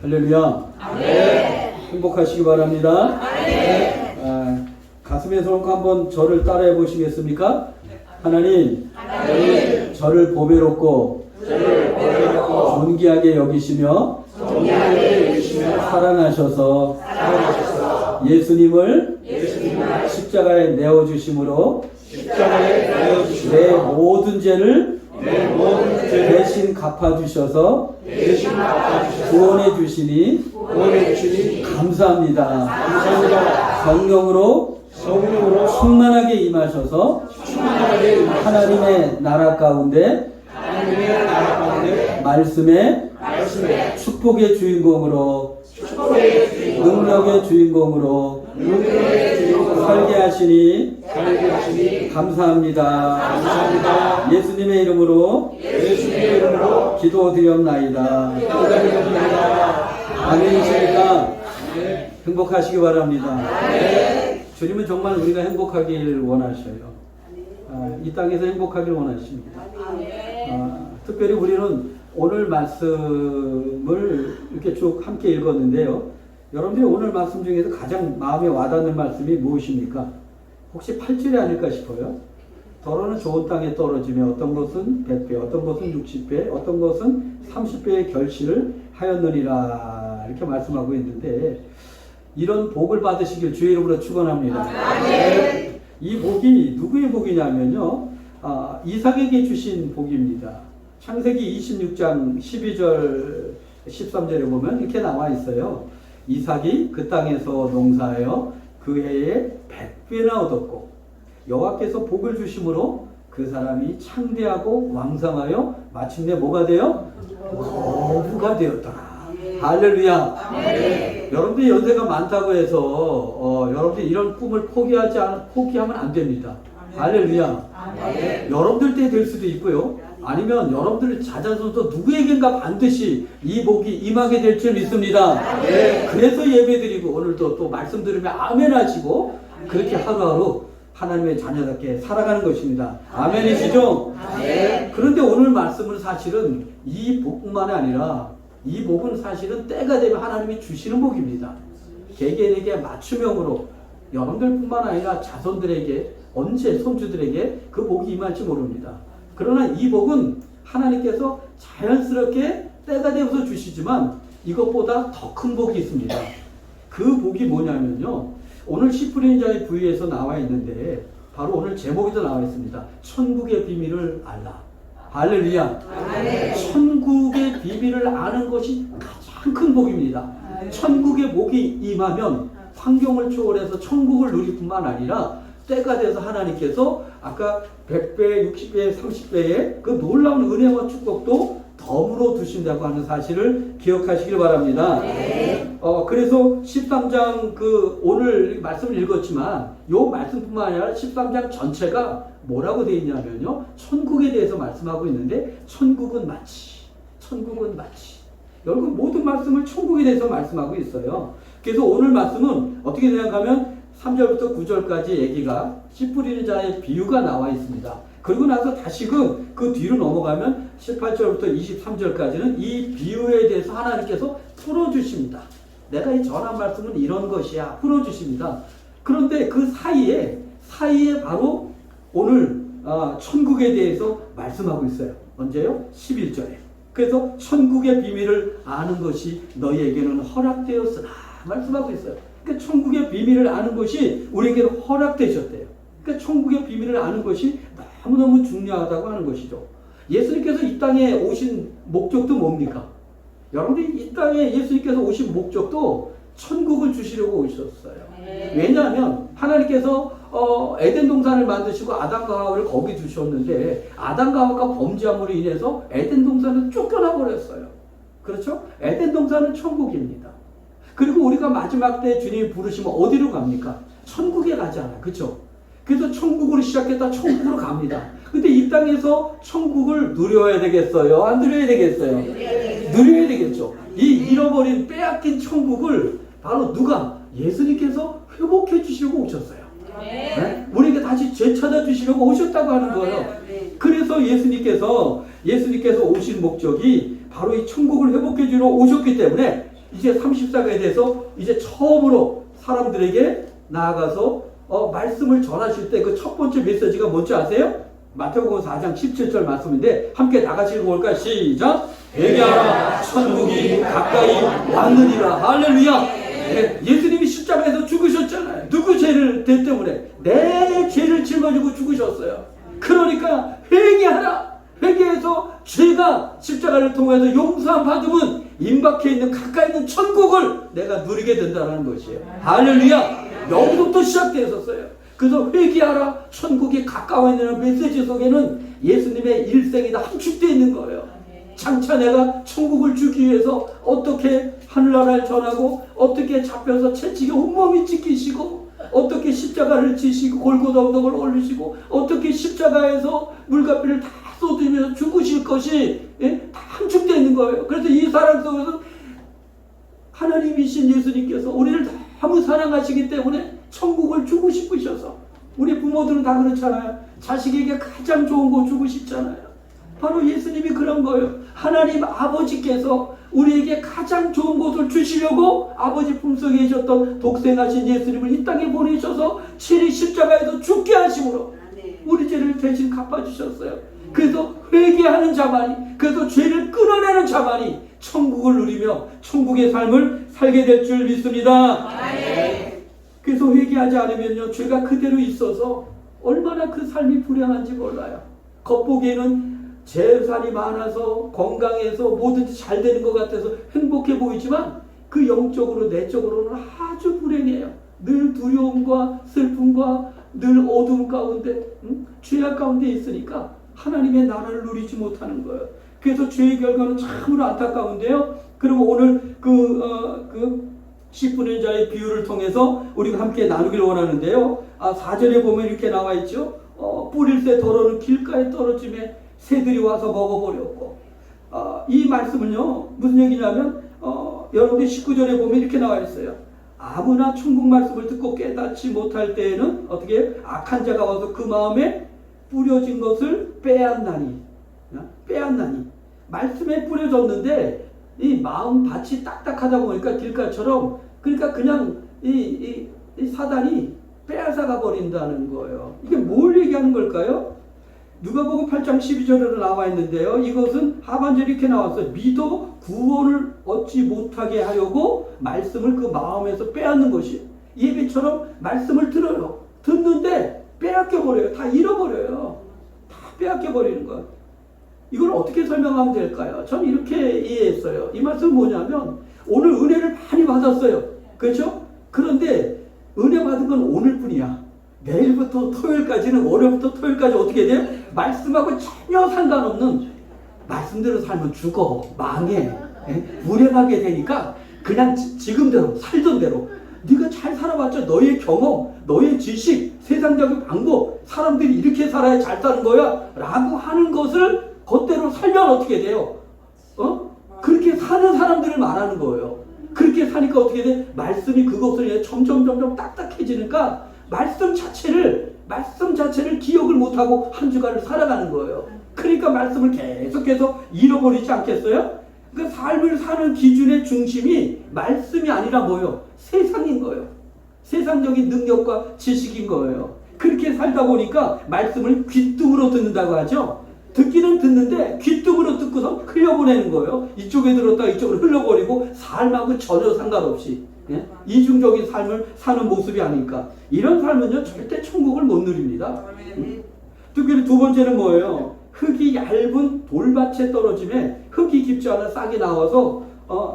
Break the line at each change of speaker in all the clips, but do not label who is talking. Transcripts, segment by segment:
할렐루야.
아멘.
행복하시기 바랍니다.
아멘.
가슴에 손 한번 저를 따라해 보시겠습니까? 하나님, 저를 보배롭고 존귀하게 여기시며 사랑하셔서 예수님을 십자가에 내어주심으로 내 모든 죄를 대신 갚아주셔서 구원해 주시니 감사합니다. 성령으로 충만하게 임하셔서 하나님의 나라 가운데 말씀의 축복의 주인공으로 능력의 주인공으로 살게 하시니 감사합니다. 예수님의 이름으로 기도드렸나이다. 아멘이십니까? 행복하시기 바랍니다. 주님은 정말 우리가 행복하길 원하셔요. 이 땅에서 행복하길 원하십니다. 특별히 우리는 오늘 말씀을 이렇게 쭉 함께 읽었는데요. 여러분들이 오늘 말씀 중에서 가장 마음에 와닿는 말씀이 무엇입니까? 혹시 8절이 아닐까 싶어요. 더러는 좋은 땅에 떨어지며 어떤 것은 100배, 어떤 것은 60배, 어떤 것은 30배의 결실을 하였느니라 이렇게 말씀하고 있는데, 이런 복을 받으시길 주의 이름으로 축원합니다. 이 복이 누구의 복이냐면요, 이삭에게 주신 복입니다. 창세기 26장 12절 13절에 보면 이렇게 나와 있어요. 이삭이 그 땅에서 농사하여 그 해에 100배나 얻었고 여호와께서 복을 주심으로 그 사람이 창대하고 왕성하여 마침내 뭐가 되어? 거부가 되었더라. 할렐루야. 여러분들이 연세가 많다고 해서 여러분들이 이런 꿈을 포기하면 안 됩니다. 할렐루야. 여러분들 때 될 수도 있고요. 아니면 여러분들 자자손도 누구에겐가 반드시 이 복이 임하게 될 줄 믿습니다. 그래서 예배드리고 오늘도 또 말씀 들으면 아멘 하시고 그렇게 하루하루 하나님의 자녀답게 살아가는 것입니다. 아멘이시죠? 그런데 오늘 말씀은 사실은 이 복뿐만 아니라 이 복은 사실은 때가 되면 하나님이 주시는 복입니다. 개개인에게 맞춤형으로 여러분들뿐만 아니라 자손들에게, 언제 손주들에게 그 복이 임할지 모릅니다. 그러나 이 복은 하나님께서 자연스럽게 때가 되어서 주시지만 이것보다 더 큰 복이 있습니다. 그 복이 뭐냐면요, 오늘 씨 뿌리는 자의 부위에서 나와 있는데 바로 오늘 제목에도 나와 있습니다. 천국의 비밀을 알라. 할렐루야. 천국의 비밀을 아는 것이 가장 큰 복입니다. 천국의 복이 임하면 환경을 초월해서 천국을 누릴 뿐만 아니라 때가 돼서 하나님께서 아까 100배, 60배, 30배의 그 놀라운 은혜와 축복도 덤으로 두신다고 하는 사실을 기억하시길 바랍니다. 그래서 13장 오늘 말씀을 읽었지만 요 말씀뿐만 아니라 13장 전체가 뭐라고 되어 있냐면요, 천국에 대해서 말씀하고 있는데 천국은 마치 여러분 모든 말씀을 천국에 대해서 말씀하고 있어요. 그래서 오늘 말씀은 어떻게 생각하면 3절부터 9절까지 얘기가 씨 뿌리는 자의 비유가 나와 있습니다. 그리고 나서 다시금 그 뒤로 넘어가면 18절부터 23절까지는 이 비유에 대해서 하나님께서 풀어주십니다. 내가 이 전한 말씀은 이런 것이야, 풀어주십니다. 그런데 그 사이에 바로 오늘 천국에 대해서 말씀하고 있어요. 언제요? 11절에. 그래서 천국의 비밀을 아는 것이 너희에게는 허락되었으나 말씀하고 있어요. 그러니까 천국의 비밀을 아는 것이 우리에게는 허락되셨대요. 그러니까 천국의 비밀을 아는 것이 너무너무 중요하다고 하는 것이죠. 예수님께서 이 땅에 오신 목적도 뭡니까? 여러분들이 이 땅에 예수님께서 오신 목적도 천국을 주시려고 오셨어요. 왜냐하면 하나님께서 에덴 동산을 만드시고 아담과 하와를 거기 두셨는데 아담과 하와가 범죄함으로 인해서 에덴 동산은 쫓겨나 버렸어요. 그렇죠? 에덴 동산은 천국입니다. 그리고 우리가 마지막 때 주님이 부르시면 어디로 갑니까? 천국에 가잖아요. 그렇죠? 그래서 천국으로 시작했다 천국으로 갑니다. 근데 이 땅에서 천국을 누려야 되겠어요? 안 누려야 되겠어요? 누려야 되겠죠. 이 잃어버린 빼앗긴 천국을 바로 누가? 예수님께서 회복해 주시려고 오셨어요. 네? 우리에게 다시 되찾아주시려고 오셨다고 하는 거예요. 그래서 예수님께서 오신 목적이 바로 이 천국을 회복해 주러 오셨기 때문에 이제 30세가 돼서 이제 처음으로 사람들에게 나아가서 말씀을 전하실 때 그 첫 번째 메시지가 뭔지 아세요? 마태복음 4장 17절 말씀인데 함께 다 같이 읽어볼까요? 시작! 회개하라 천국이 가까이 왔느니라. 할렐루야. 네, 예수님이 십자가에서 죽으셨잖아요. 누구 죄를 죄 때문에? 내 죄를 짊어지고 죽으셨어요. 그러니까 회개하라. 회개해서 죄가 십자가를 통해서 용서함 받으면 임박해 있는 가까이 있는 천국을 내가 누리게 된다는 것이에요. 할렐루야. 여기서부터 시작되었어요. 그래서 회개하라 천국이 가까워 있는 메시지 속에는 예수님의 일생이 다 함축되어 있는 거예요. 장차 내가 천국을 주기 위해서 어떻게 하늘나라를 전하고 어떻게 잡혀서 채찍에 온몸이 찢기시고 어떻게 십자가를 지시고 골고다 언덕을 올리시고 어떻게 십자가에서 물가피를 다 쏟으면서 죽으실 것이 다 함축되어 있는 거예요. 그래서 이 사랑 속에서 하나님이신 예수님께서 우리를 너무 사랑하시기 때문에 천국을 주고 싶으셔서 우리 부모들은 다 그렇잖아요. 자식에게 가장 좋은 거 주고 싶잖아요. 바로 예수님이 그런 거예요. 하나님 아버지께서 우리에게 가장 좋은 것을 주시려고 아버지 품속에 계셨던 독생하신 예수님을 이 땅에 보내셔서 친히 십자가에서 죽게 하심으로 우리 죄를 대신 갚아주셨어요. 그래서 회개하는 자만이, 그래서 죄를 끊어내는 자만이 천국을 누리며 천국의 삶을 살게 될 줄 믿습니다. 그래서 회개하지 않으면요 죄가 그대로 있어서 얼마나 그 삶이 불행한지 몰라요. 겉보기에는 재산이 많아서 건강해서 뭐든지 잘 되는 것 같아서 행복해 보이지만 그 영적으로 내적으로는 아주 불행해요. 늘 두려움과 슬픔과 늘 어둠 가운데 죄악 가운데 있으니까 하나님의 나라를 누리지 못하는 거예요. 그래서 죄의 결과는 참으로 안타까운데요. 그리고 오늘 씨 뿌리는 자의 비유를 통해서 우리가 함께 나누기를 원하는데요. 4절에 보면 이렇게 나와 있죠. 뿌릴 새 더러는 길가에 떨어짐에 새들이 와서 먹어버렸고, 이 말씀은요 무슨 얘기냐면 여러분들 19절에 보면 이렇게 나와 있어요. 아무나 천국 말씀을 듣고 깨닫지 못할 때에는 어떻게 악한 자가 와서 그 마음에 뿌려진 것을 빼앗나니 말씀에 뿌려졌는데 이 마음 밭이 딱딱하다 보니까 길가처럼 그러니까 그냥 이 사단이 빼앗아가 버린다는 거예요. 이게 뭘 얘기하는 걸까요? 누가복음 8장 12절에도 나와 있는데요. 이것은 하반절이 이렇게 나왔어요. 믿어 구원을 얻지 못하게 하려고 말씀을 그 마음에서 빼앗는 것이 예배처럼 말씀을 들어요. 듣는데 빼앗겨 버려요. 다 잃어버려요. 다 빼앗겨 버리는 거예요. 이걸 어떻게 설명하면 될까요? 저는 이렇게 이해했어요. 이 말씀은 뭐냐면 오늘 은혜를 많이 받았어요. 그렇죠? 그런데 은혜 받은 건 오늘뿐이야. 내일부터 토요일까지는 월요일부터 토요일까지 어떻게 돼요? 말씀하고 전혀 상관없는 말씀대로 살면 죽어, 망해, 불행하게 되니까 그냥 지금대로 살던 대로 네가 잘 살아봤자 너의 경험, 너의 지식, 세상적인 방법, 사람들이 이렇게 살아야 잘 사는 거야 라고 하는 것을 그대로 살면 어떻게 돼요? 그렇게 사는 사람들을 말하는 거예요. 그렇게 사니까 어떻게 돼? 말씀이 그것을 점점 딱딱해지니까 말씀 자체를 기억을 못하고 한 주간을 살아가는 거예요. 그러니까 말씀을 계속해서 잃어버리지 않겠어요? 그러니까 삶을 사는 기준의 중심이 말씀이 아니라 뭐예요? 세상인 거예요. 세상적인 능력과 지식인 거예요. 그렇게 살다 보니까 말씀을 귓등으로 듣는다고 하죠. 듣기는 듣는데 귓등으로 듣고서 흘려보내는 거예요. 이쪽에 들었다가 이쪽으로 흘려버리고 삶하고 전혀 상관없이 이중적인 삶을 사는 모습이 아닐까. 이런 삶은요 절대 천국을 못 누립니다. 특별히 두 번째는 뭐예요? 흙이 얇은 돌밭에 떨어짐에 흙이 깊지 않아 싹이 나와서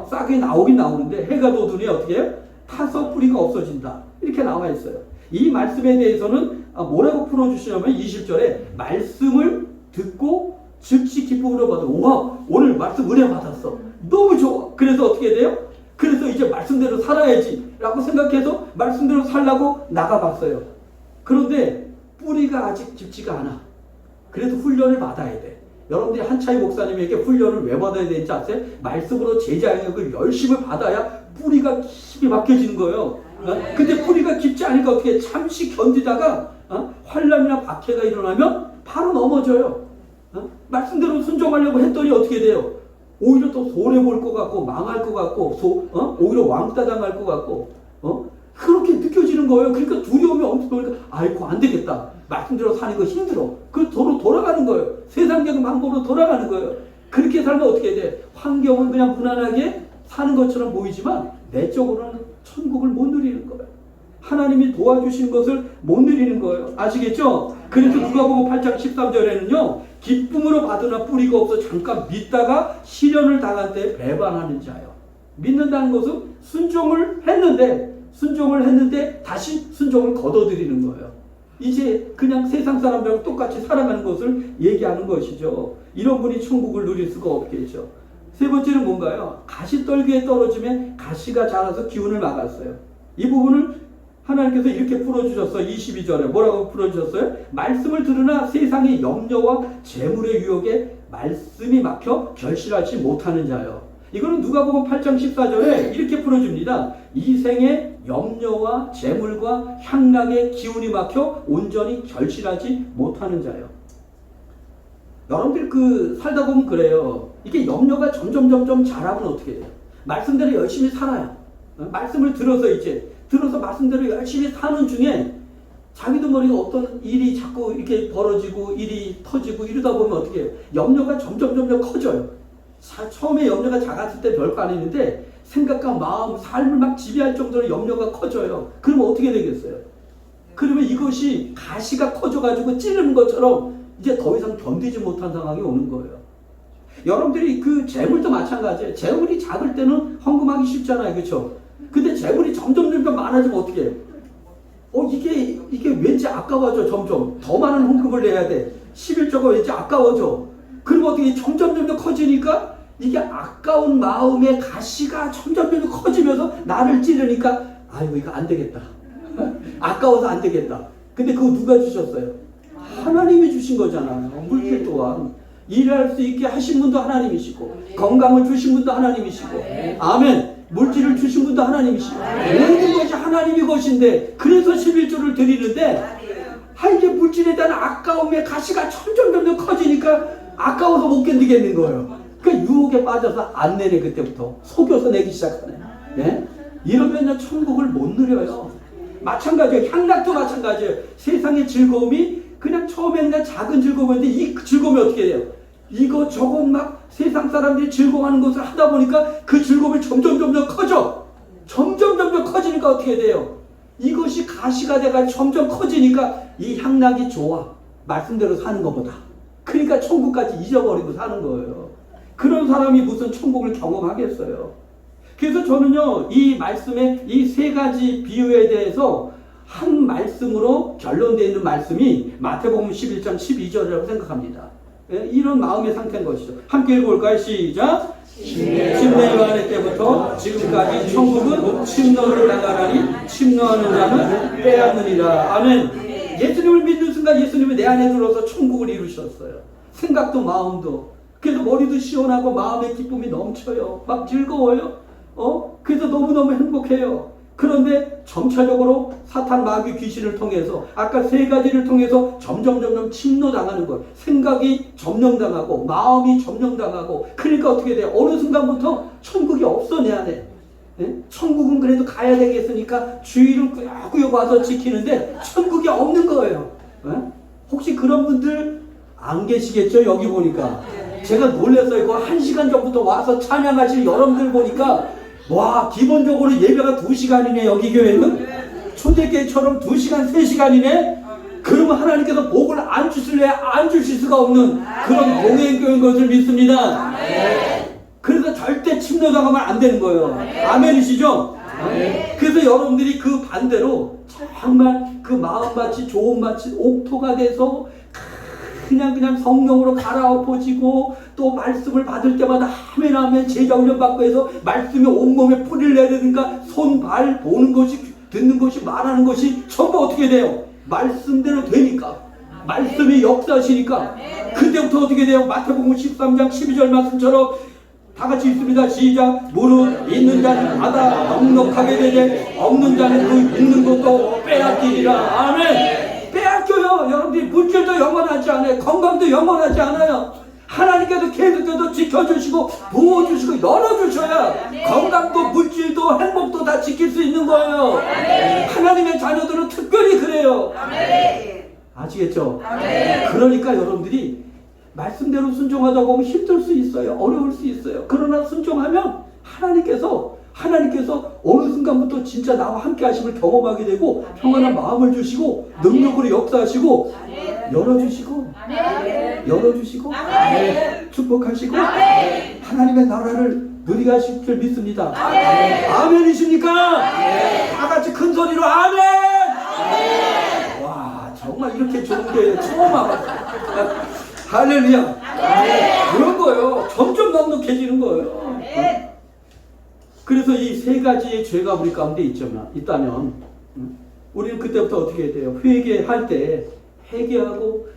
싹이 나오긴 나오는데 해가 돋으니 어떻게 해요? 타서 뿌리가 없어진다. 이렇게 나와 있어요. 이 말씀에 대해서는 뭐라고 풀어주시냐면 20절에 말씀을 듣고 즉시 기쁨으로 받아. 와, 오늘 말씀 은혜 받았어. 너무 좋아. 그래서 어떻게 돼요? 그래서 이제 말씀대로 살아야지 라고 생각해서 말씀대로 살라고 나가봤어요. 그런데 뿌리가 아직 깊지가 않아. 그래서 훈련을 받아야 돼. 여러분들이 한차희 목사님에게 훈련을 왜 받아야 되는지 아세요? 말씀으로 제자형을 열심히 받아야 뿌리가 깊이 막혀지는 거예요. 근데 뿌리가 깊지 않으니까 어떻게 잠시 견디다가 환란이나 박해가 일어나면 바로 넘어져요. 말씀대로 순종하려고 했더니 어떻게 돼요? 오히려 더 손해볼 것 같고 망할 것 같고 오히려 왕따 당할 것 같고 그렇게 느껴지는 거예요. 그러니까 두려움이 엄청 오니까 아이고 안 되겠다. 말씀대로 사는 거 힘들어. 그 도로 돌아가는 거예요. 세상적인 방법으로 돌아가는 거예요. 그렇게 살면 어떻게 돼? 환경은 그냥 무난하게 사는 것처럼 보이지만 내적으로는 천국을 못 누리는 거예요. 하나님이 도와주신 것을 못 누리는 거예요. 아시겠죠? 그래서 누가복음 8장 13절에는요. 기쁨으로 받으나 뿌리가 없어 잠깐 믿다가 시련을 당한 때 배반하는 자요. 믿는다는 것은 순종을 했는데 다시 순종을 거둬들이는 거예요. 이제 그냥 세상 사람들하고 똑같이 살아가는 것을 얘기하는 것이죠. 이런 분이 천국을 누릴 수가 없겠죠. 세 번째는 뭔가요? 가시떨기에 떨어지면 가시가 자라서 기운을 막았어요. 이 부분을 하나님께서 이렇게 풀어주셨어. 22절에 뭐라고 풀어주셨어요? 말씀을 들으나 세상의 염려와 재물의 유혹에 말씀이 막혀 결실하지 못하는 자요. 이거는 누가복음 8장 14절에 이렇게 풀어줍니다. 이 생의 염려와 재물과 향락의 기운이 막혀 온전히 결실하지 못하는 자요. 여러분들 살다 보면 그래요. 이게 염려가 점점 자라면 어떻게 돼요? 말씀대로 열심히 살아요. 말씀을 들어서 말씀대로 열심히 사는 중에 자기도 모르게 어떤 일이 자꾸 이렇게 벌어지고 일이 터지고 이러다 보면 어떻게 해요? 염려가 점점 커져요. 처음에 염려가 작았을 때 별거 아니는데 생각과 마음, 삶을 막 지배할 정도로 염려가 커져요. 그러면 어떻게 되겠어요? 그러면 이것이 가시가 커져가지고 찌르는 것처럼 이제 더 이상 견디지 못한 상황이 오는 거예요. 여러분들이 그 재물도 마찬가지예요. 재물이 작을 때는 헌금하기 쉽잖아요. 그렇죠? 근데 재물이 점점 많아지면 어떻게 해요? 이게 왠지 아까워져. 점점 더 많은 헌금을 내야 돼. 11조가 왠지 아까워져. 그럼 어떻게 점점 커지니까 이게 아까운 마음의 가시가 점점 커지면서 나를 찌르니까 아이고 이거 안 되겠다. 아까워서 안 되겠다. 근데 그거 누가 주셨어요? 하나님이 주신 거잖아요. 물질 또한 일할 수 있게 하신 분도 하나님이시고 건강을 주신 분도 하나님이시고 아멘. 물질을 주신 분도 하나님이시고 모든 것이 하나님의 것인데 그래서 11조를 드리는데 이게 물질에 대한 아까움의 가시가 점점 커지니까 아까워서 못 견디겠는 거예요. 그러니까 유혹에 빠져서 안 내네. 그때부터 속여서 내기 시작하네. 네? 이러면 천국을 못 누려요. 마찬가지예요. 향락도 마찬가지예요. 세상의 즐거움이 그냥 처음에는 그냥 작은 즐거움인데 이 즐거움이 어떻게 돼요? 이거 저거 막 세상 사람들이 즐거워하는 것을 하다 보니까 그 즐거움이 점점 커져. 점점 커지니까 어떻게 돼요? 이것이 가시가 돼가 점점 커지니까 이 향락이 좋아. 말씀대로 사는 것보다. 그러니까 천국까지 잊어버리고 사는 거예요. 그런 사람이 무슨 천국을 경험하겠어요? 그래서 저는요, 이 말씀의 이 세 가지 비유에 대해서 한 말씀으로 결론되어 있는 말씀이 마태복음 11장 12절이라고 생각합니다. 이런 마음의 상태인 것이죠. 함께 읽어볼까요? 시작! 침례 요한의 때부터 지금까지 천국은 침노를 당하나니 침노하는 자는 빼앗느니라. 아멘. 예수님을 믿는 순간 예수님이 내 안에 들어서 천국을 이루셨어요. 생각도 마음도. 그래서 머리도 시원하고 마음의 기쁨이 넘쳐요. 막 즐거워요. 그래서 너무너무 행복해요. 그런데 점차적으로 사탄 마귀 귀신을 통해서 아까 세 가지를 통해서 점점 침노당하는 것. 생각이 점령당하고 마음이 점령당하고 그러니까 어떻게 돼요? 어느 순간부터 천국이 없어 내 안에. 예? 천국은 그래도 가야 되겠으니까 주의를 꾸역꾸역 와서 지키는데 천국이 없는 거예요. 예? 혹시 그런 분들 안 계시겠죠? 여기 보니까. 제가 놀랐어요. 1시간 전부터 와서 찬양하실 여러분들 보니까 와, 기본적으로 예배가 2시간이네. 여기 교회는 초대교회처럼 2시간 3시간이네. 그러면 하나님께서 복을 안 주실래? 안 주실 수가 없는 그런 동행교회인 것을 믿습니다. 그래서 절대 침노당하면 안 되는 거예요. 아멘이시죠? 그래서 여러분들이 그 반대로 정말 그 마음밭이 좋은 밭이 옥토가 돼서 그냥 성령으로 갈아엎어지고 또 말씀을 받을 때마다 하면 제자 훈련 받고 해서 말씀이 온몸에 뿌리를 내리는가 손, 발 보는 것이 듣는 것이 말하는 것이 전부 어떻게 돼요? 말씀대로 되니까 말씀이 역사하시니까 그때부터 어떻게 돼요? 마태복음 13장 12절 말씀처럼 다 같이 읽습니다. 시작. 무릇 있는 자는 받아 넉넉하게 되되 없는 자는 그 있는 것도 빼앗기리라. 아멘. 빼앗겨요. 여러분들이 물질도 영원하지 않아요. 건강도 영원하지 않아요. 하나님께서 계속해서 지켜주시고 부어주시고 열어주셔야 건강도 물질도 행복도 다 지킬 수 있는 거예요. 하나님의 자녀들은 특별히 그래요. 아시겠죠? 그러니까 여러분들이 말씀대로 순종하다 보면 힘들 수 있어요. 어려울 수 있어요. 그러나 순종하면 하나님께서 어느 순간부터 진짜 나와 함께 하심을 경험하게 되고 평안한 마음을 주시고 능력으로 역사하시고 열어주시고 축복하시고 하나님의 나라를 누리게 하실 줄 믿습니다. 아멘이십니까? 다 같이 큰 소리로 아멘! 와, 정말 이렇게 좋은 게 처음 와봤어요. 할렐루야. 그런 거예요. 점점 넉넉해지는 거예요. 그래서 이 세 가지의 죄가 우리 가운데 있다면 우리는 그때부터 어떻게 해야 돼요? 회개할 때 회개하고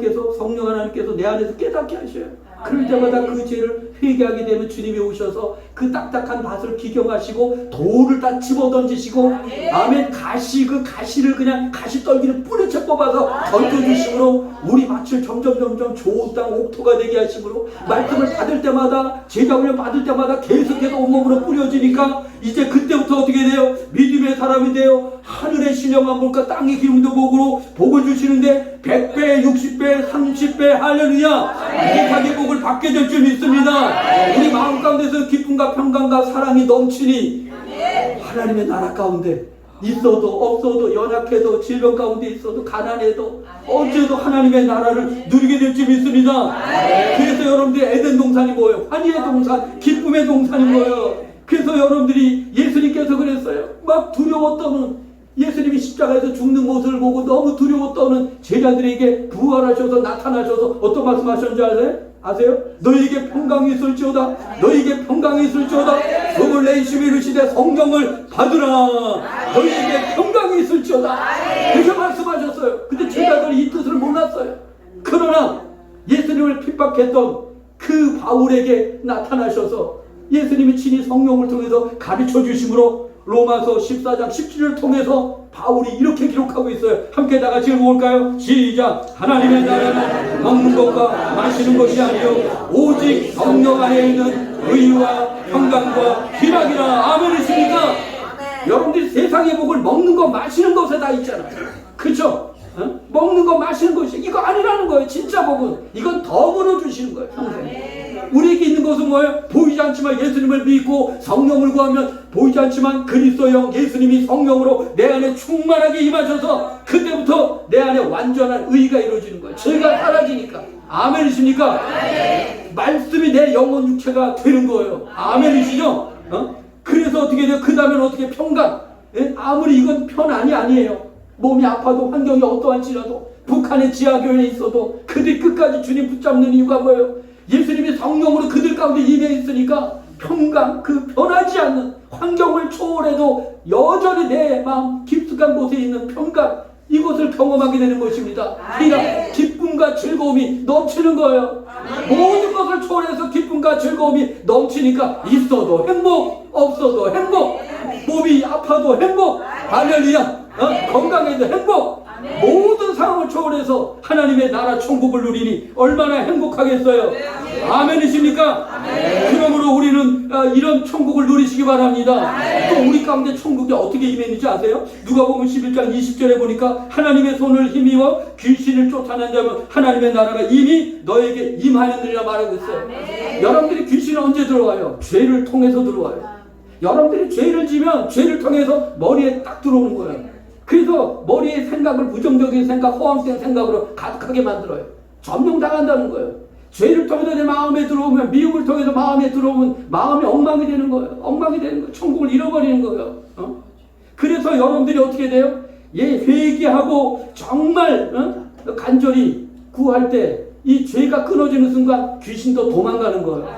계속 성령 하나님께서 내 안에서 깨닫게 하셔요. 그럴 때마다 그 죄를 회개하게 되면 주님이 오셔서 그 딱딱한 밭을 기경하시고 돌을 다 집어던지시고 아멘. 그 가시를 그냥 가시떨기를 뿌리채 뽑아서 던져주심으로 우리 밭을 점점 좋은 땅 옥토가 되게 하심으로 말씀을 받을 때마다 제자훈련 받을 때마다 계속해서 온몸으로 뿌려지니까 이제 그때부터 어떻게 돼요? 믿음의 사람이 돼요. 하늘의 신령한 물과 땅의 기름도 복으로 복을 주시는데 100배, 60배, 30배 할렐루야 자기 복을 받게 될 줄 믿습니다. 우리 마음 가운데서 기쁨과 평강과 사랑이 넘치니 하나님의 나라 가운데 있어도 없어도 연약해도 질병 가운데 있어도 가난해도 언제도 하나님의 나라를 누리게 될 줄 믿습니다. 그래서 여러분들이 에덴 동산이 뭐예요? 환희의 동산, 기쁨의 동산이 뭐예요? 그래서 여러분들이 예수님께서 그랬어요. 막 두려워 떠는 예수님이 십자가에서 죽는 모습을 보고 너무 두려워 떠는 제자들에게 부활하셔서 나타나셔서 어떤 말씀하셨는지 아세요? 너희에게 평강이 있을지어다. 너희에게 평강이 있을지어다. 성을 내심이 이르시되 성령을 받으라. 너희에게 평강이 있을지어다. 그렇게 말씀하셨어요. 근데 제자들이 이 뜻을 몰랐어요. 그러나 예수님을 핍박했던 그 바울에게 나타나셔서 예수님이 친히 성령을 통해서 가르쳐 주심으로 로마서 14장 17절을 통해서 바울이 이렇게 기록하고 있어요. 함께 다 같이 읽어볼까요? 시작! 하나님의 나라는 먹는 것과 마시는 것이 아니요 오직 성령 안에 있는 의와 평강과 희락이라. 아멘이십니까? 여러분들이 세상의 복을 먹는 것 마시는 것에 다 있잖아요. 그렇죠? 먹는 것 마시는 것이 이거 아니라는 거예요. 진짜 복은 이건 덤으로 주시는 거예요. 평생. 우리에게 있는 것은 뭐예요? 보이지 않지만 예수님을 믿고 성령을 구하면 보이지 않지만 그리스도형 예수님이 성령으로 내 안에 충만하게 임하셔서 그때부터 내 안에 완전한 의가 이루어지는 거예요. 죄가 사라지니까. 아멘이십니까? 말씀이 내 영혼 육체가 되는 거예요. 아멘이시죠? 그래서 어떻게 돼요? 그 다음엔 어떻게 평강. 아무리 이건 편안이 아니에요. 몸이 아파도 환경이 어떠한지라도 북한의 지하교회에 있어도 그들 끝까지 주님 붙잡는 이유가 뭐예요? 예수님이 성령으로 그들 가운데 임해 있으니까 평강, 그 변하지 않는 환경을 초월해도 여전히 내 마음 깊숙한 곳에 있는 평강, 이것을 경험하게 되는 것입니다. 그러니까 기쁨과 즐거움이 넘치는 거예요. 모든 것을 초월해서 기쁨과 즐거움이 넘치니까 있어도 행복, 없어도 행복, 몸이 아파도 행복, 할렐루야, 건강해도 행복, 모든 상황을 초월해서 하나님의 나라 천국을 누리니 얼마나 행복하겠어요. 아멘이십니까? 그러므로 우리는 이런 천국을 누리시기 바랍니다. 또 우리 가운데 천국이 어떻게 임했는지 아세요? 누가복음 11장 20절에 보니까 하나님의 손을 힘입어 귀신을 쫓아낸 자면 하나님의 나라가 이미 너에게 임하였느니라 말하고 있어요. 여러분들이 귀신은 언제 들어와요? 죄를 통해서 들어와요. 여러분들이 죄를 지면 죄를 통해서 머리에 딱 들어오는 거예요. 그래서 머리의 생각을 부정적인 생각, 허황된 생각으로 가득하게 만들어요. 점령당한다는 거예요. 죄를 통해서 내 마음에 들어오면, 미움을 통해서 마음에 들어오면 마음이 엉망이 되는 거예요. 엉망이 되는 거예요. 천국을 잃어버리는 거예요. 그래서 여러분들이 어떻게 돼요? 회개하고 정말 간절히 구할 때 이 죄가 끊어지는 순간 귀신도 도망가는 거예요.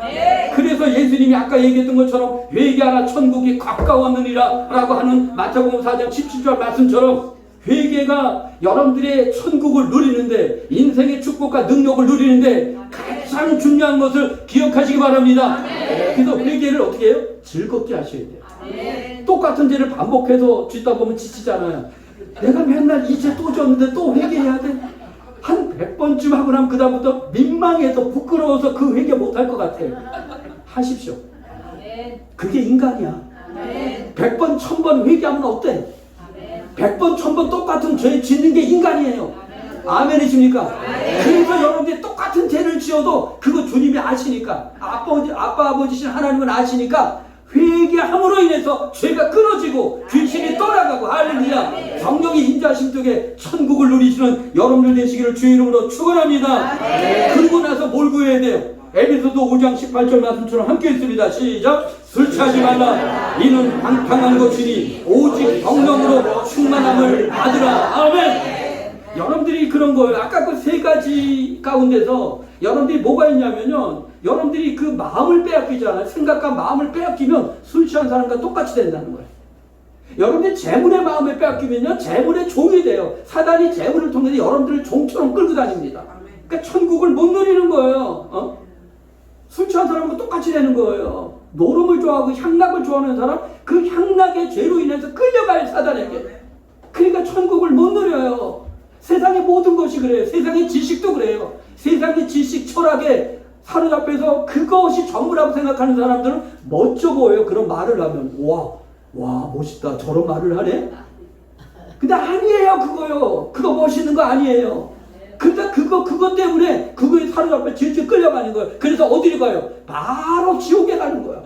그래서 예수님이 아까 얘기했던 것처럼 회개하라 천국이 가까웠느니라 라고 하는 마태복음 4장 17절 말씀처럼 회개가 여러분들의 천국을 누리는데, 인생의 축복과 능력을 누리는데 가장 중요한 것을 기억하시기 바랍니다. 그래서 회개를 어떻게 해요? 즐겁게 하셔야 돼요. 똑같은 죄를 반복해서 짓다 보면 지치잖아요. 내가 맨날 이 죄 또 졌는데 또 회개해야 돼. 한 100번쯤 하고 나면 그다음부터 민망해서 부끄러워서 그 회개 못할 것 같아요. 하십시오. 그게 인간이야. 100번, 1000번 회개하면 어때? 100번, 1000번 똑같은 죄 짓는 게 인간이에요. 아멘이십니까? 그래서 여러분들이 똑같은 죄를 지어도 그거 주님이 아시니까, 아빠, 아버지신 하나님은 아시니까 회개함으로 인해서 죄가 끊어지고 귀신이 떠나가고, 할렐루야, 성령이 인자하심 속에 천국을 누리시는 여러분들 되시기를 주의 이름으로 축원합니다. 그러고 나서 뭘 구해야 돼요? 에베소서 5장 18절 말씀처럼 함께 있습니다. 시작. 술 취하지 말라. 이는 방탕한 것이니 오직 성령으로 충만함을 받으라. 아멘. 여러분들이 그런 거예요. 아까 그 세 가지 가운데서 여러분들이 뭐가 있냐면요, 여러분들이 그 마음을 빼앗기잖아요. 생각과 마음을 빼앗기면 술 취한 사람과 똑같이 된다는 거예요. 여러분들이 재물의 마음을 빼앗기면요, 재물의 종이 돼요. 사단이 재물을 통해서 여러분들을 종처럼 끌고 다닙니다. 그러니까 천국을 못 누리는 거예요. 술 취한 사람과 똑같이 되는 거예요. 노름을 좋아하고 향락을 좋아하는 사람, 그 향락의 죄로 인해서 끌려가요, 사단에게. 그러니까 천국을 못 누려요. 세상의 모든 것이 그래요. 세상의 지식도 그래요. 세상의 지식, 철학에 사로잡혀서 그것이 전부라고 생각하는 사람들은 멋져 보여요. 그런 말을 하면. 와, 멋있다. 저런 말을 하네? 근데 아니에요, 그거요. 그거 멋있는 거 아니에요. 근데 그것 때문에 그거에 사로잡혀 질질 끌려가는 거예요. 그래서 어디로 가요? 바로 지옥에 가는 거예요.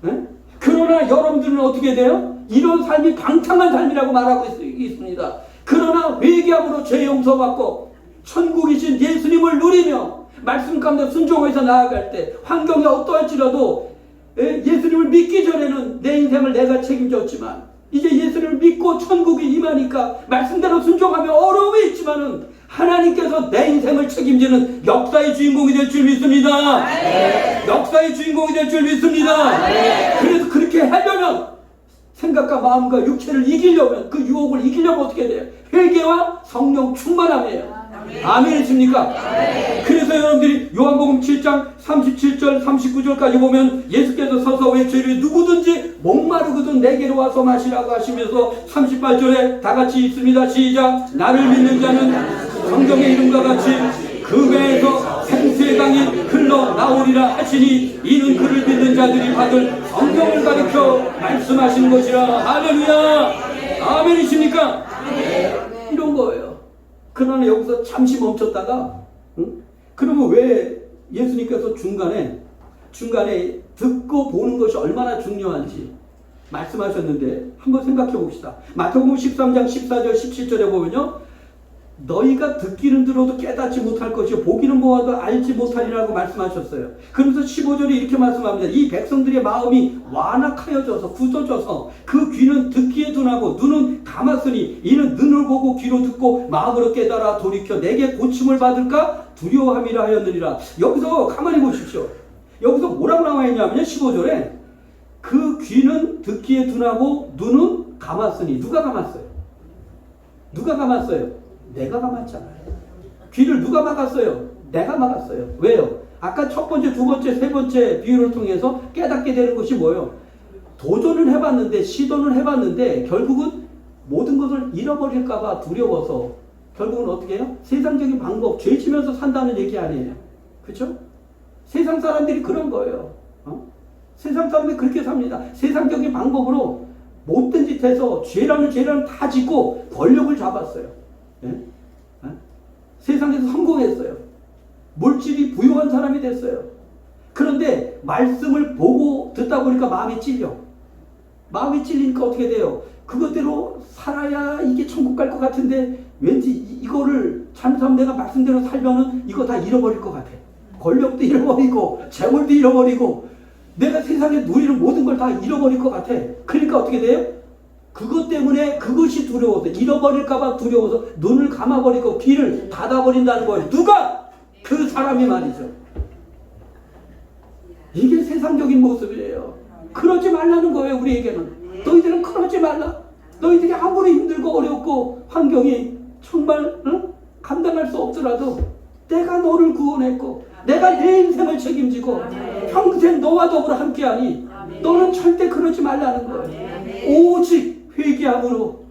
네? 그러나 여러분들은 어떻게 돼요? 이런 삶이 방탕한 삶이라고 말하고 있습니다. 그러나 회개함으로 죄 용서받고 천국이신 예수님을 누리며 말씀 가운데 순종해서 나아갈 때 환경이 어떠할지라도 예수님을 믿기 전에는 내 인생을 내가 책임졌지만 이제 예수님을 믿고 천국이 임하니까 말씀대로 순종하며 어려움이 있지만은 하나님께서 내 인생을 책임지는 역사의 주인공이 될 줄 믿습니다. 역사의 주인공이 될 줄 믿습니다. 그래서 그렇게 하려면 생각과 마음과 육체를 이기려면, 그 유혹을 이기려면 어떻게 돼요? 회개와 성령 충만함이에요. 아멘이십니까? 그래서 여러분들이 요한복음 7장 37절 39절까지 보면 예수께서 서서 외치리 누구든지 목마르거든 내게로 와서 마시라고 하시면서 38절에 다 같이 있습니다. 시작. 나를 믿는 자는 성경의 이름과 같이 그 배에서 생수의 강이 흘러나오리라 하시니 이는 그를 믿는 자들이 받을 성경을 가리켜 말씀하신 것이라. 할렐루야. 아멘이십니까? 이런 거예요. 그러나 여기서 잠시 멈췄다가 그러면 왜 예수님께서 중간에 듣고 보는 것이 얼마나 중요한지 말씀하셨는데 한번 생각해 봅시다. 마태복음 13장 14절 17절에 보면요, 너희가 듣기는 들어도 깨닫지 못할 것이요 보기는 보아도 알지 못하리라고 말씀하셨어요. 그러면서 15절에 이렇게 말씀합니다. 이 백성들의 마음이 완악하여져서 굳어져서 그 귀는 듣기에 둔하고 눈은 감았으니 이는 눈을 보고 귀로 듣고 마음으로 깨달아 돌이켜 내게 고침을 받을까 두려워함이라 하였느니라. 여기서 가만히 보십시오. 여기서 뭐라고 나와 있냐면요, 15절에 그 귀는 듣기에 둔하고 눈은 감았으니. 누가 감았어요? 누가 감았어요? 내가 막았잖아요. 귀를 누가 막았어요? 내가 막았어요. 왜요? 아까 첫 번째, 두 번째, 세 번째 비유를 통해서 깨닫게 되는 것이 뭐예요? 도전을 해봤는데, 시도는 해봤는데 결국은 모든 것을 잃어버릴까봐 두려워서 결국은 어떻게 해요? 세상적인 방법, 죄 지면서 산다는 얘기 아니에요. 그렇죠? 세상 사람들이 그런 거예요. 세상 사람들이 그렇게 삽니다. 세상적인 방법으로 못된 짓 해서 죄라는 죄라는 다 짓고 권력을 잡았어요. 예? 세상에서 성공했어요. 물질이 부유한 사람이 됐어요. 그런데 말씀을 보고 듣다 보니까 마음이 찔려. 마음이 찔리니까 어떻게 돼요? 그것대로 살아야 이게 천국 갈 것 같은데 왠지 이거를 잘못하면 내가 말씀대로 살면은 이거 다 잃어버릴 것 같아. 권력도 잃어버리고 재물도 잃어버리고 내가 세상에 누리는 모든 걸 다 잃어버릴 것 같아. 그러니까 어떻게 돼요? 그것 때문에 그것이 두려워서 잃어버릴까봐 두려워서 눈을 감아버리고 귀를 닫아버린다는 거예요. 누가? 그 사람이 말이죠. 이게 세상적인 모습이에요. 그러지 말라는 거예요. 우리에게는. 너희들은 그러지 말라. 너희들이 아무리 힘들고 어렵고 환경이 정말 감당할 수 없더라도 내가 너를 구원했고 내가 내 인생을 책임지고 평생 너와 더불어 함께하니 너는 절대 그러지 말라는 거예요. 오직 회개함으로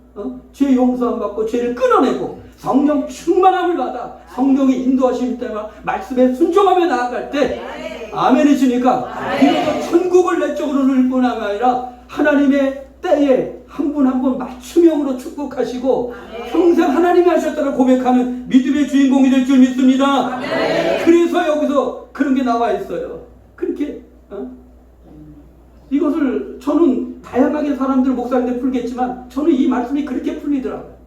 죄 용서함 받고 죄를 끊어내고 성령 충만함을 받아 성령의 인도하심 때문에 말씀에 순종하며 나아갈 때 아멘이십니까? 비로소 천국을 내적으로 누릴 뿐 아니라 하나님의 때에 한 분 한 분 맞춤형으로 축복하시고 평생 하나님이 하셨다고 고백하는 믿음의 주인공이 될 줄 믿습니다. 그래서 여기서 그런 게 나와 있어요. 그렇게 이것을 저는 다양하게 사람들 목사님들 풀겠지만 저는 이 말씀이 그렇게 풀리더라고요.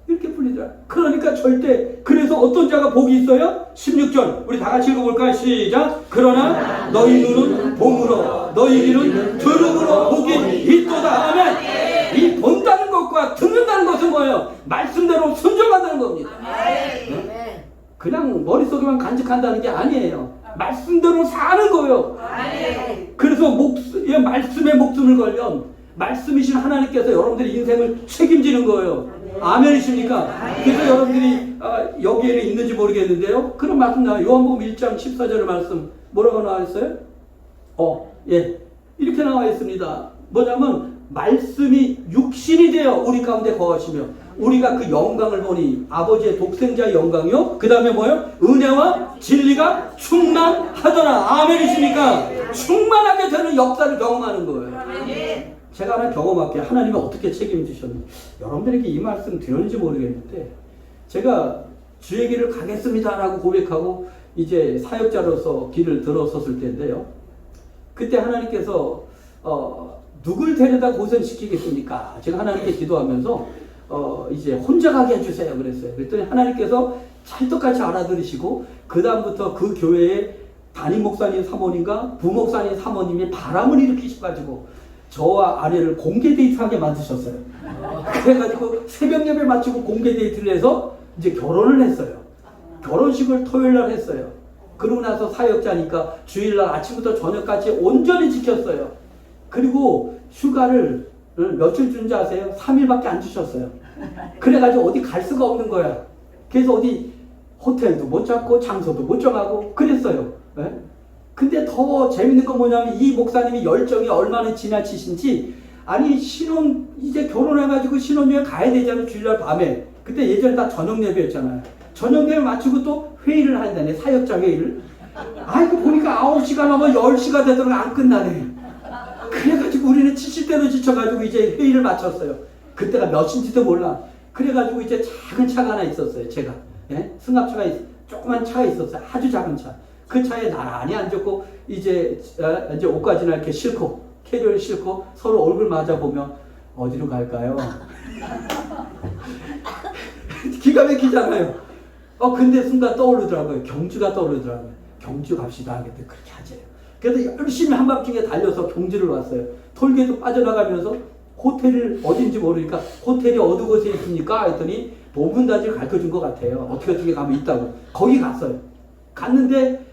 이렇게 풀리더라고요. 그러니까 절대 그래서 어떤 자가 복이 있어요? 16절 우리 다 같이 읽어볼까요? 시작. 그러나 너희 눈은 봄으로 너희 귀는 들음으로 복이 있도다. 아멘. 이 본다는 것과 듣는다는 것은 뭐예요? 말씀대로 순종한다는 겁니다. 네? 그냥 머릿속에만 간직한다는 게 아니에요. 말씀대로 사는 거예요. 그래서 말씀에 목숨을 걸면 말씀이신 하나님께서 여러분들의 인생을 책임지는 거예요. 아멘이십니까? 그래서 여러분들이 여기에는 있는지 모르겠는데요. 그런 말씀 나와요. 요한복음 1장 14절 말씀 뭐라고 나와 있어요? 예, 이렇게 나와 있습니다. 뭐냐면 말씀이 육신이 되어 우리 가운데 거하시며 우리가 그 영광을 보니 아버지의 독생자의 영광이요. 그 다음에 뭐요? 은혜와 진리가 충만하더라. 아멘이십니까? 충만하게 되는 역사를 경험하는 거예요. 제가 하나 경험할게요. 하나님이 어떻게 책임지셨는지. 여러분들에게 이 말씀 드렸는지 모르겠는데 제가 주의 길을 가겠습니다 라고 고백하고 이제 사역자로서 길을 들어섰을 때인데요. 그때 하나님께서 누굴 데려다 고생시키겠습니까? 제가 하나님께 기도하면서 이제 혼자 가게 해주세요 그랬어요. 그랬더니 하나님께서 찰떡같이 알아들으시고 그 다음부터 그 교회에 담임 목사님 사모님과 부목사님 사모님이 바람을 일으키셔가지고 저와 아내를 공개 데이트하게 만드셨어요. 그래가지고 새벽 예배 마치고 공개 데이트를 해서 이제 결혼을 했어요. 결혼식을 토요일날 했어요. 그러고 나서 사역자니까 주일날 아침부터 저녁까지 온전히 지켰어요. 그리고 휴가를 며칠 준지 아세요? 3일밖에 안 주셨어요. 그래가지고 어디 갈 수가 없는 거야. 그래서 어디 호텔도 못 잡고 장소도 못 정하고 그랬어요. 네? 근데 더 재밌는 건 뭐냐면 이 목사님이 열정이 얼마나 지나치신지 아니 이제 결혼해가지고 신혼여행 가야 되잖아요. 주일날 밤에. 그때 예전에 다 저녁 예배였잖아요. 저녁 예배 마치고 또 회의를 한다네. 사역자 회의를. 아이고 보니까 9시가 넘어 10시가 되도록 안 끝나네. 그래가지고 우리는 70대로 지쳐가지고 이제 회의를 마쳤어요. 그때가 몇인지도 몰라. 그래가지고 이제 작은 차가 하나 있었어요. 제가 승합차가 조그만 차가 있었어요. 아주 작은 차. 그 차에 나란히 앉았고 이제 옷까지나 이렇게 싣고 캐리어를 싣고 서로 얼굴 맞아 보면 어디로 갈까요? 기가 막히잖아요. 근데 순간 떠오르더라고요. 경주가 떠오르더라고요. 경주 갑시다 하겠대. 그렇게 하재요. 그래서 열심히 한밤중에 달려서 경주를 왔어요. 톨게이트 빠져나가면서 호텔을 어딘지 모르니까 호텔이 어느 곳에 있습니까? 했더니 도문단지를 가르쳐준 것 같아요. 어떻게 가면 있다고. 거기 갔어요. 갔는데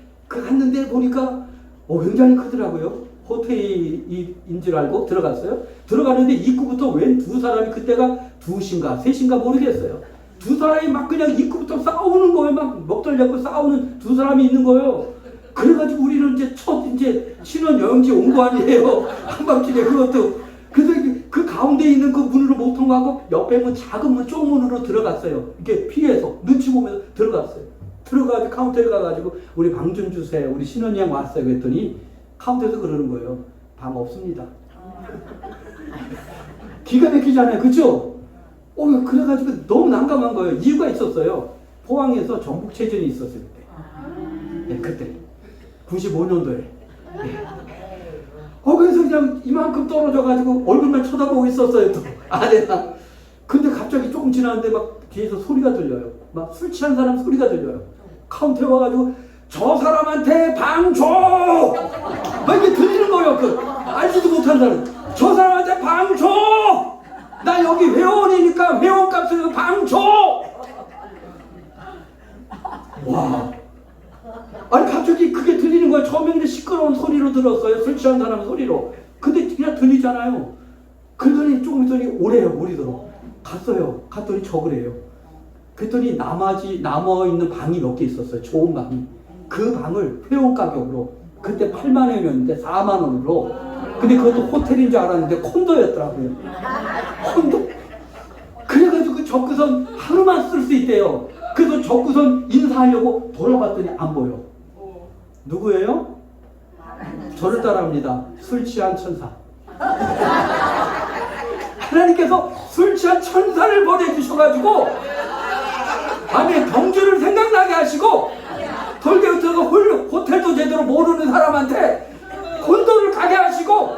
보니까 굉장히 크더라고요. 호텔인 줄 알고 들어갔어요. 들어가는데 입구부터 웬 두 사람이 그때가 2시인가 3시인가 모르겠어요. 두 사람이 막 그냥 입구부터 싸우는 거예요. 막 먹덜 잡고 싸우는 두 사람이 있는 거예요. 그래가지고 우리는 이제 신혼 여행지 온 거 아니에요. 한밤중에 그것도. 그래서 그 가운데 있는 그 문으로 못 통과하고 옆에 문 작은 문 쪽문으로 들어갔어요. 이렇게 피해서 눈치 보면서 들어갔어요. 들어가서 카운터에 가가지고 우리 방 좀 주세요. 우리 신혼여행 왔어요. 그랬더니 카운터에서 그러는 거예요. 방 없습니다. 기가 막히잖아요. 그죠? 그래가지고 너무 난감한 거예요. 이유가 있었어요. 포항에서 전국체전이 있었어요. 그때. 그때 95년도에. 그래서 그냥 이만큼 떨어져가지고 얼굴만 쳐다보고 있었어요. 또 아내가. 근데 갑자기 조금 지나는데 막 뒤에서 소리가 들려요. 막 술 취한 사람 소리가 들려요. 카운터에 와가지고 저 사람한테 방 줘! 막 이게 들리는 거예요. 알지도 못한 사람. 저 사람한테 방 줘! 나 여기 회원이니까 회원값으로 방 줘! 와. 아니 갑자기 그게 들리는 거예요. 처음에는 시끄러운 소리로 들었어요. 술 취한 사람 소리로. 근데 그냥 들리잖아요. 그러더니 조금 있더니 오래요. 우리도록. 갔더니 저그래요. 그랬더니 남아있는 방이 몇 개 있었어요. 좋은 방이. 그 방을 회원 가격으로 그때 8만 원이었는데 4만 원으로. 근데 그것도 호텔인 줄 알았는데 콘도였더라고요. 콘도. 그래가지고 접구선 하루만 쓸 수 있대요. 그래서 접구선 인사하려고 돌아봤더니 안 보여. 누구예요? 저를 따라합니다. 술 취한 천사. 하나님께서 술 취한 천사를 보내주셔가지고 밤에 경주를 생각나게 하시고 돌개부터서 호텔도 제대로 모르는 사람한테 콘도를 가게 하시고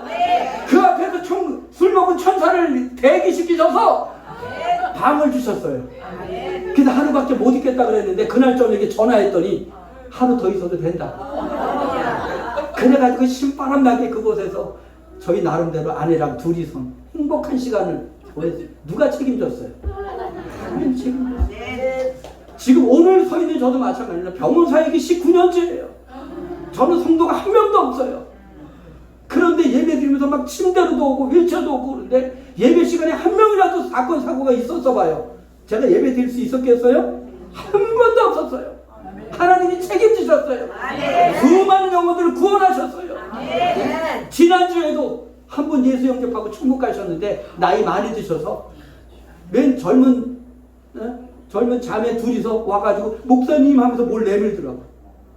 그 앞에서 술 먹은 천사를 대기시키셔서 방을 주셨어요. 그래서 하루밖에 못 있겠다 그랬는데 그날 저녁에 전화했더니 하루 더 있어도 된다. 그래가지고 신바람 나게 그곳에서 저희 나름대로 아내랑 둘이서 행복한 시간을 보냈어요. 누가 책임졌어요? 하나님 책임졌어요. 지금 오늘 서 있는 저도 마찬가지입니다. 병원 사역이 19년째예요. 저는 성도가 한 명도 없어요. 그런데 예배 드리면서 막 침대로도 오고 휠체어도 오고 그러는데 예배 시간에 한 명이라도 사건 사고가 있었어 봐요. 제가 예배 드릴 수 있었겠어요? 한 번도 없었어요. 하나님이 책임지셨어요. 수많은 영혼들을 구원하셨어요. 지난주에도 한 분 예수 영접하고 천국 가셨는데 나이 많이 드셔서 맨 젊은 자매 둘이서 와가지고 목사님 하면서 뭘 내밀더라고.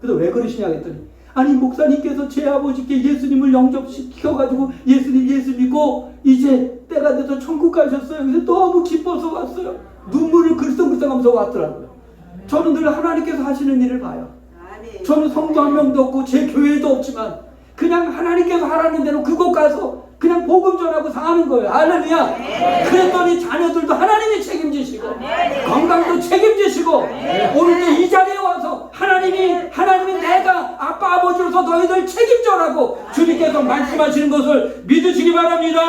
그래서 왜 그러시냐 했더니 아니 목사님께서 제 아버지께 예수님을 영접시켜가지고 예수 믿고 이제 때가 돼서 천국 가셨어요. 그래서 너무 기뻐서 왔어요. 눈물을 글썽글썽하면서 왔더라고요. 저는 늘 하나님께서 하시는 일을 봐요. 저는 성도 한 명도 없고 제 교회도 없지만 그냥 하나님께서 하라는 대로 그곳 가서 그냥 복음 전하고 사는 거예요. 할렐루야. 그랬더니 자녀들도 하나님이 책임지시고 건강도 책임지시고 오늘도 이 자리에 와서 하나님이 내가 아빠 아버지로서 너희들 책임져라고 주님께서 말씀하시는 것을 믿으시기 바랍니다.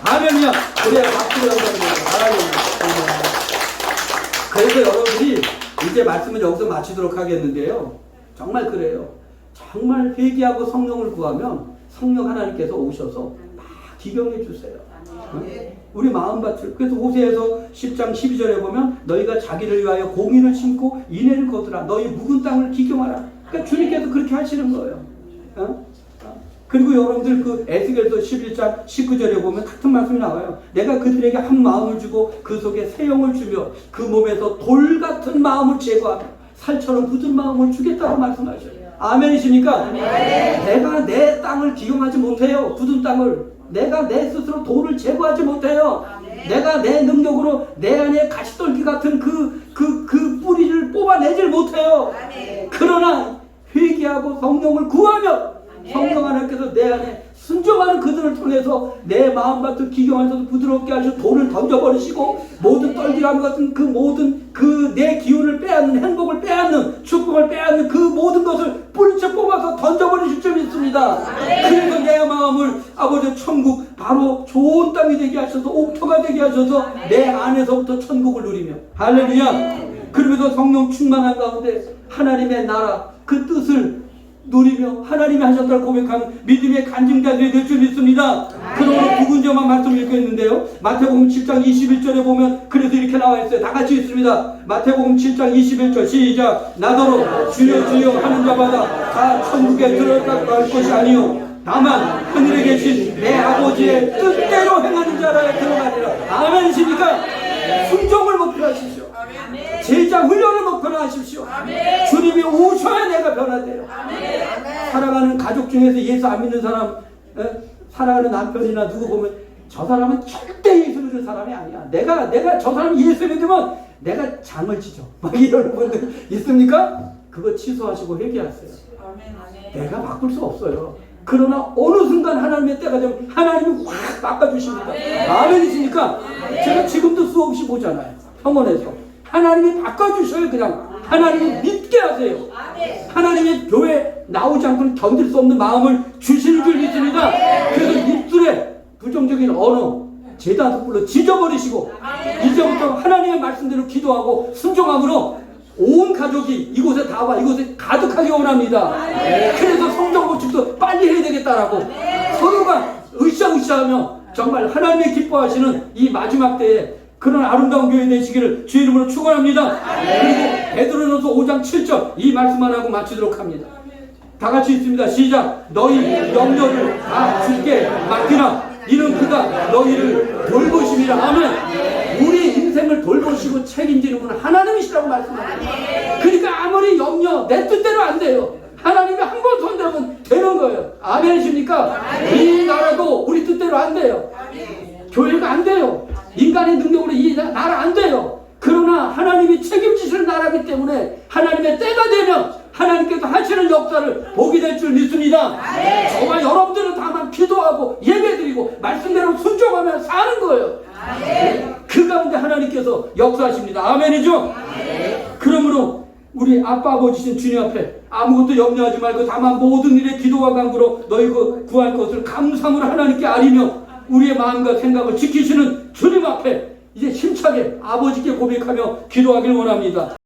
아멘이야. 그래야 박수를 한답니다. 그래서 여러분들이 이제 말씀을 여기서 마치도록 하겠는데요. 정말 그래요. 정말 회개하고 성령을 구하면 성령 하나님께서 오셔서 막 기경해 주세요. 우리 마음밭을. 그래서 호세에서 10장 12절에 보면 너희가 자기를 위하여 공의를 심고 인애를 거두라. 너희 묵은 땅을 기경하라. 그러니까 주님께서 그렇게 하시는 거예요. 그리고 여러분들 그 에스겔서 11장 19절에 보면 같은 말씀이 나와요. 내가 그들에게 한 마음을 주고 그 속에 새 영을 주며 그 몸에서 돌 같은 마음을 제거하며 살처럼 굳은 마음을 주겠다고 말씀하셔요. 아멘이십니까? 내가 내 땅을 기용하지 못해요. 굳은 땅을. 내가 내 스스로 돌을 제거하지 못해요. 내가 내 능력으로 내 안에 가시떨기 같은 그 뿌리를 뽑아내질 못해요. 그러나 회개하고 성령을 구하며 성령 하나님께서 내 안에 순종하는 그들을 통해서 내 마음밭을 기경하셔서 부드럽게 하셔서 돌을 던져버리시고 모든 떨기람 같은 그 모든 그 내 기운을 빼앗는 행복을 빼앗는 축복을 빼앗는 그 모든 것을 뿌리채 뽑아서 던져버리실 줄 믿습니다. 그래서 내 마음을 아버지 천국 바로 좋은 땅이 되게 하셔서 옥토가 되게 하셔서 내 안에서부터 천국을 누리며 할렐루야. 그러면서 성령 충만한 가운데 하나님의 나라 그 뜻을 누리며 하나님이 하셨다고 고백하는 믿음의 간증자들이 될 줄 믿습니다. 그러므로 두 군데만 말씀을 읽겠는데요. 마태복음 7장 21절에 보면 그래서 이렇게 나와 있어요. 다 같이 읽습니다. 마태복음 7장 21절 시작. 나더러 주여 주여 하는 자마다 다 천국에 들어갈 것이 아니요 다만 하늘에 계신 내 아버지의 뜻대로 행하는 자라에 들어가리라. 아멘이십니까? 순종을 목표로 하십시오. 제자 훈련을 목표로 하십시오. 주님이 오셔야 내가 변화돼요. 살아가는 가족 중에서 예수 안 믿는 사람, 살아가는 남편이나 누구 보면 저 사람은 절대 예수 믿는 사람이 아니야. 내가 저 사람이 예수 믿으면 내가 장을 치죠. 막 이런 분들 있습니까? 그거 취소하시고 회개하세요. 내가 바꿀 수 없어요. 그러나 어느 순간 하나님의 때가 되면 하나님이 확 바꿔주십니다. 아멘이십니까? 제가 지금도 수없이 보잖아요. 평원에서. 하나님이 바꿔주셔요. 그냥 하나님을 믿게 하세요. 하나님의 교회 나오지 않고는 견딜 수 없는 마음을 주시는 줄 믿습니다. 그래서 입술에 부정적인 언어 제단속불로 지져버리시고 이제부터 하나님의 말씀대로 기도하고 순종함으로 온 가족이 이곳에 다 와 이곳에 가득하게 원합니다. 그래서 성경 보충도 빨리 해야 되겠다라고 서로가 으쌰으쌰하며 정말 하나님의 기뻐하시는 이 마지막 때에 그런 아름다운 교회 되시기를 주의 이름으로 축원합니다. 그리고 베드로전서 5장 7절 이 말씀만 하고 마치도록 합니다. 다 같이 있습니다. 시작. 너희 염려를 다 주께 맡기라. 이는 그가 너희를 돌보심이라. 아멘. 우리 돌보시고 책임지는 분은 하나님이시라고 말씀합니다. 그러니까 아무리 염려 내 뜻대로 안 돼요. 하나님이 한 번 손대면 되는 거예요. 아멘이십니까? 이 나라도 우리 뜻대로 안 돼요. 교회가 안 돼요. 인간의 능력으로 이 나라 안 돼요. 그러나 하나님이 책임지시는 나라이기 때문에 하나님의 때가 되면 하나님께서 하시는 역사를 보게 될 줄 믿습니다. 저와 여러분들은 다만 기도하고 예배드리고 말씀대로 순종하며 사는 거예요. 그 가운데 하나님께서 역사하십니다. 아멘이죠? 그러므로 우리 아빠 아버지신 주님 앞에 아무것도 염려하지 말고 다만 모든 일에 기도와 간구로 너희 구할 것을 감사함으로 하나님께 아리며 우리의 마음과 생각을 지키시는 주님 앞에 이제 힘차게 아버지께 고백하며 기도하길 원합니다.